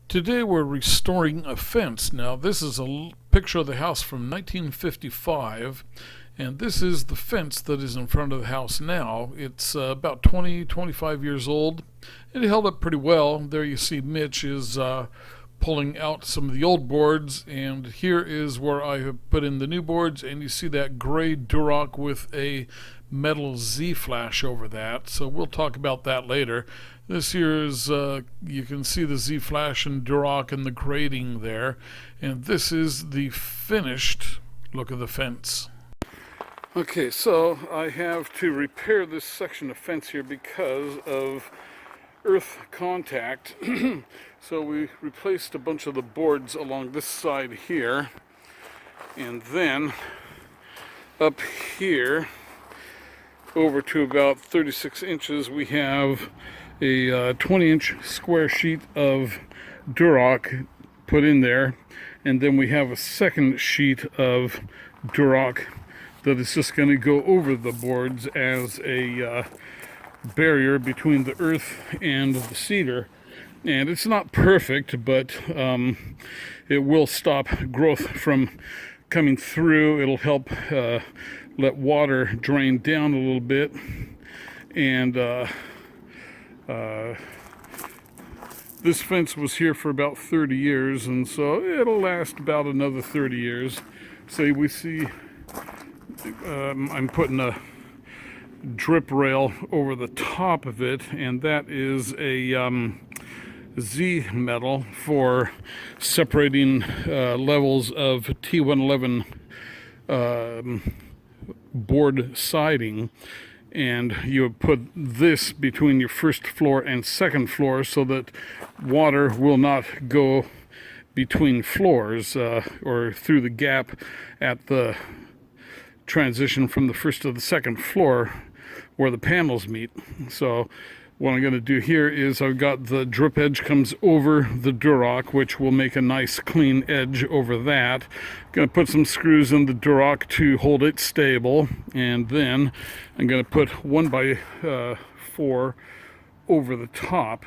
Today we're restoring a fence. Now this is a picture of the house from 1955, and this is the fence that is in front of the house now. It's about 25 years old. It held up pretty well. There you see Mitch is pulling out some of the old boards, and here is where I have put in the new boards, and you see that gray Durock with a metal Z flash over that. So we'll talk about that later. This here is, you can see the Z flash and Durock and the grading there. And this is the finished look of the fence. Okay, so I have to repair this section of fence here because of earth contact. So we replaced a bunch of the boards along this side here. And then up here, over to about 36 inches, we have a 20-inch square sheet of Durock put in there, and then we have a second sheet of Durock that is just going to go over the boards as a barrier between the earth and the cedar. And it's not perfect, but it will stop growth from coming through. It'll help let water drain down a little bit, and this fence was here for about 30 years, and so it'll last about another 30 years. So we see I'm putting a drip rail over the top of it, and that is a Z metal for separating levels of T111 board siding. And you would put this between your first floor and second floor so that water will not go between floors or through the gap at the transition from the first to the second floor where the panels meet. So what I'm going to do here is I've got the drip edge comes over the Durock, which will make a nice clean edge over that. I'm going to put some screws in the Durock to hold it stable, and then I'm going to put 1x4 over the top,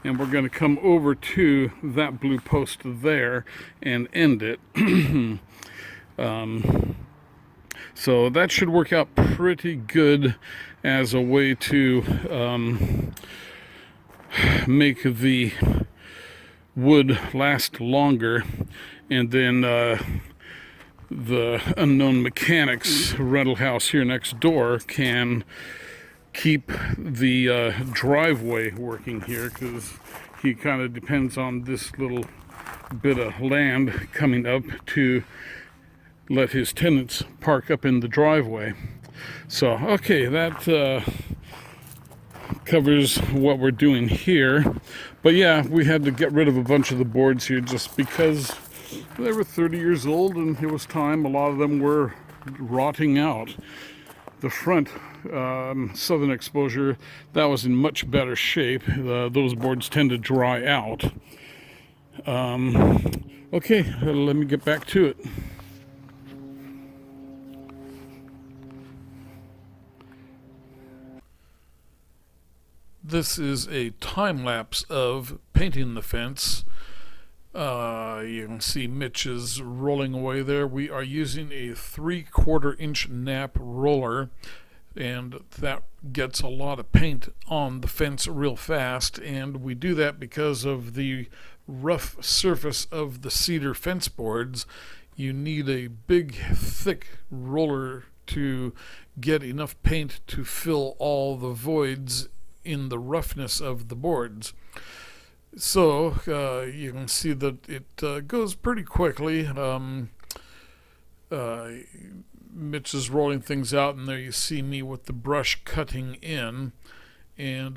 and we're going to come over to that blue post there and end it. So that should work out pretty good as a way to make the wood last longer. And then the Unknown Mechanics rental house here next door can keep the driveway working here, because he kind of depends on this little bit of land coming up to let his tenants park up in the driveway. So, okay, that covers what we're doing here. But yeah, we had to get rid of a bunch of the boards here just because they were 30 years old and it was time. A lot of them were rotting out. The front southern exposure, that was in much better shape. Those boards tend to dry out. Okay, let me get back to it. This is a time lapse of painting the fence. You can see Mitch is rolling away there. We are using a 3/4 inch nap roller, and that gets a lot of paint on the fence real fast, and we do that because of the rough surface of the cedar fence boards. You need a big thick roller to get enough paint to fill all the voids in the roughness of the boards. So you can see that it goes pretty quickly. Mitch is rolling things out, and there you see me with the brush cutting in, and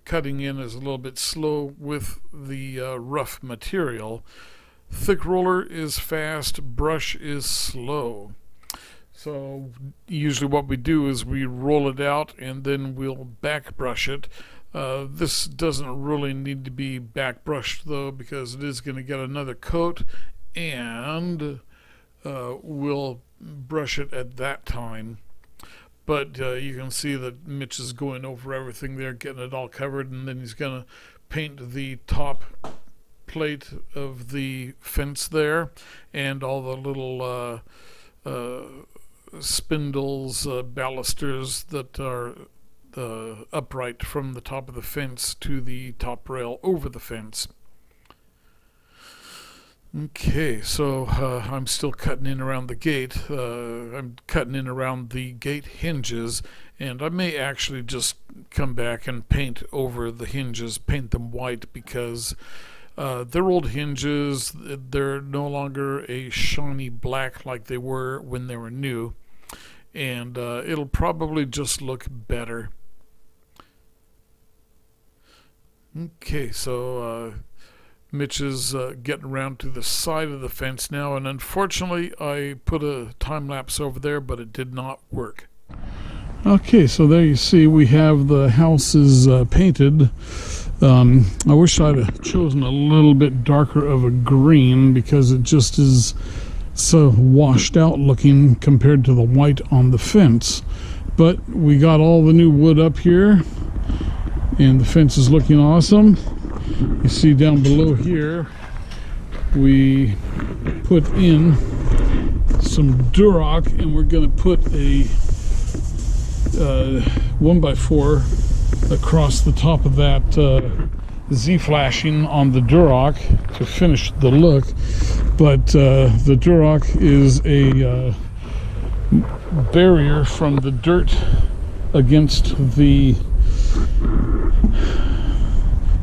cutting in is a little bit slow with the rough material. Thick roller is fast, brush is slow. So usually what we do is we roll it out and then we'll back brush it. This doesn't really need to be back brushed though, because it is going to get another coat, and we'll brush it at that time. But you can see that Mitch is going over everything there, getting it all covered, and then he's going to paint the top plate of the fence there, and all the little spindles, balusters that are upright from the top of the fence to the top rail over the fence. Okay, so I'm still cutting in around the gate. I'm cutting in around the gate hinges, and I may actually just come back and paint over the hinges, paint them white, because they're old hinges. They're no longer a shiny black like they were when they were new, and it'll probably just look better. Okay, so Mitch is getting around to the side of the fence now, and unfortunately I put a time lapse over there, but it did not work. Okay, so there you see we have the houses painted. I wish I'd have chosen a little bit darker of a green, because it just is so washed out looking compared to the white on the fence. But we got all the new wood up here, and the fence is looking awesome. You see down below here we put in some Durock, and we're going to put a 1x4 across the top of that Z-flashing on the Durock to finish the look. But the Durock is a barrier from the dirt against the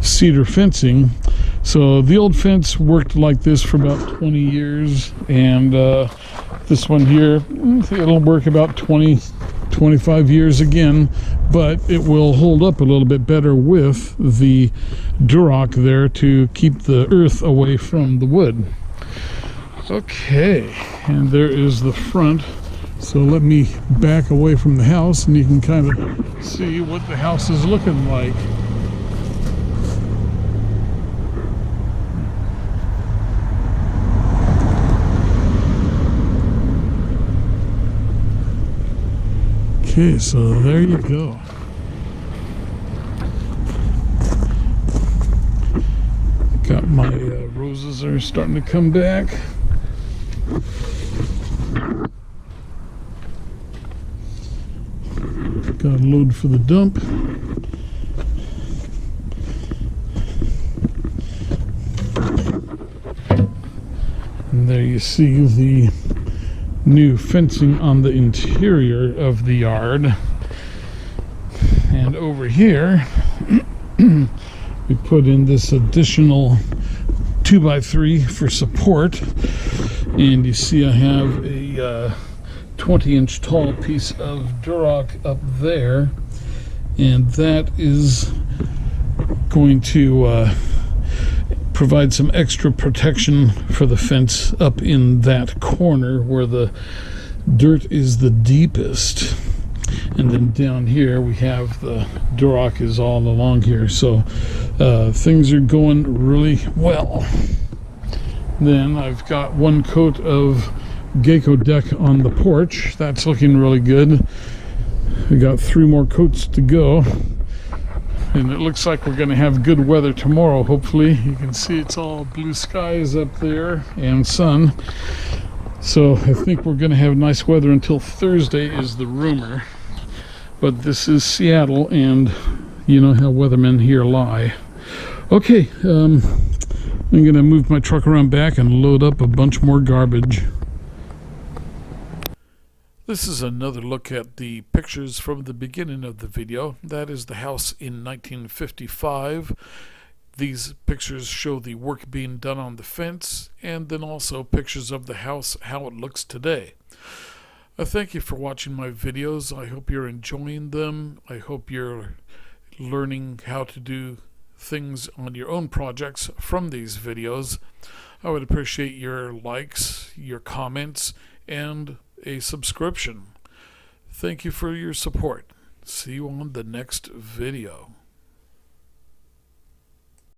cedar fencing. So the old fence worked like this for about 20 years, and this one here, it'll work about 25 years again, but it will hold up a little bit better with the Durock there to keep the earth away from the wood. Okay, and there is the front. So let me back away from the house, and you can kind of see what the house is looking like. Okay, so there you go. Got my roses are starting to come back. Got a load for the dump. And there you see the new fencing on the interior of the yard. And over here we put in this additional 2x3 for support, and you see I have a 20-inch tall piece of Durock up there, and that is going to provide some extra protection for the fence up in that corner where the dirt is the deepest. And then down here we have the Durock is all along here, so things are going really well. Then I've got one coat of Gecko deck on the porch. That's looking really good. We got 3 more coats to go, and it looks like we're going to have good weather tomorrow. Hopefully, you can see it's all blue skies up there and sun. So I think we're going to have nice weather until Thursday is the rumor. But this is Seattle, and you know how weathermen here lie. Okay, I'm going to move my truck around back and load up a bunch more garbage. This is another look at the pictures from the beginning of the video. That is the house in 1955. These pictures show the work being done on the fence, and then also pictures of the house, how it looks today. Thank you for watching my videos. I hope you're enjoying them. I hope you're learning how to do things on your own projects from these videos. I would appreciate your likes, your comments, and a subscription. Thank you for your support. See you on the next video.